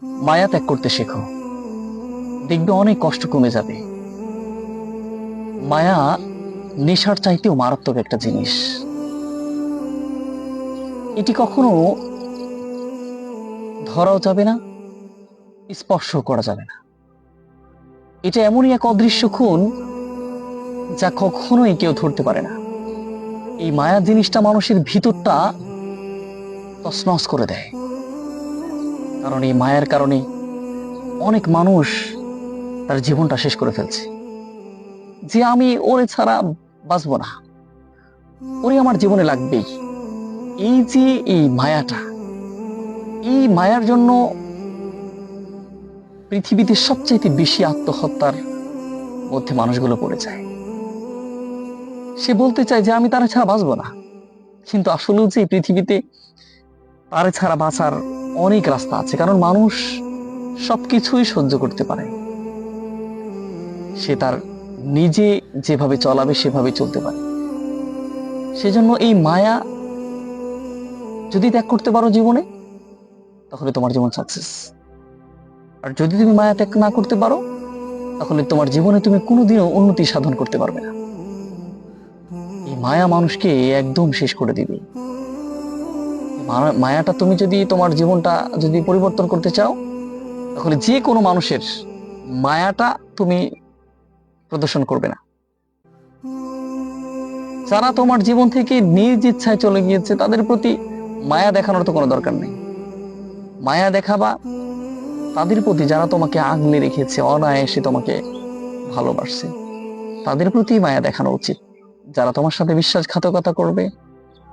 মায়া ত্যাগ করতে শেখো, দেখবে অনেক কষ্ট কমে যাবে। মায়া নেশার চাইতেও মারাত্মক একটা জিনিস। এটি কখনো ধরাও যাবে না, স্পর্শ করা যাবে না। এটা এমনই এক অদৃশ্য খুন যা কখনোই কেউ ধরতে পারে না। এই মায়া জিনিসটা মানুষের ভিতরটা তছনছ করে দেয়। কারণ এই মায়ার কারণে অনেক মানুষ তার জীবনটা শেষ করে ফেলছে, যে আমি ওরে ছাড়া বাঁচবো না, ওরে আমার জীবনে লাগবেই। এই যে এই মায়াটা, এই মায়ার জন্য পৃথিবীতে সবচাইতে বেশি আত্মহত্যার মধ্যে মানুষগুলো পড়ে যায়। সে বলতে চায় যে আমি তারা ছাড়া বাঁচবো না, কিন্তু আসলেও যে পৃথিবীতে তারা ছাড়া বাঁচার অনেক রাস্তা আছে। কারণ মানুষ সবকিছুই সহ্য করতে পারে, সে তার নিজে যেভাবে চলাবে সেভাবে চলতে পারে। সেজন্য এই মায়া যদি ত্যাগ করতে পারো জীবনে, তাহলে তোমার জীবন সাকসেস। আর যদি তুমি মায়া ত্যাগ না করতে পারো, তাহলে তোমার জীবনে তুমি কোনোদিনও উন্নতি সাধন করতে পারবে না। এই মায়া মানুষকে একদম শেষ করে দিবে। মায়াটা তুমি যদি তোমার জীবনটা যদি পরিবর্তন করতে চাও, তাহলে যে কোনো মানুষের মায়াটা তুমি প্রদর্শন করবে না। যারা তোমার জীবন থেকে নিজ ইচ্ছায় চলে গিয়েছে, তাদের প্রতি মায়া দেখানোর তো কোনো দরকার নেই। মায়া দেখাবা তাদের প্রতি যারা তোমাকে আগলে রেখেছে, অনায়াসে তোমাকে ভালোবাসছে, তাদের প্রতি মায়া দেখানো উচিত। যারা তোমার সাথে বিশ্বাসঘাতকতা করবে,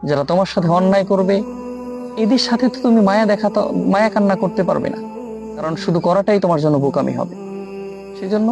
যারা তোমার সাথে অন্যায় করবে, এদের সাথে তো তুমি মায়া কান্না করতে পারবে না। কারণ শুধু করাটাই তোমার জন্য বোকামি হবে। সেজন্য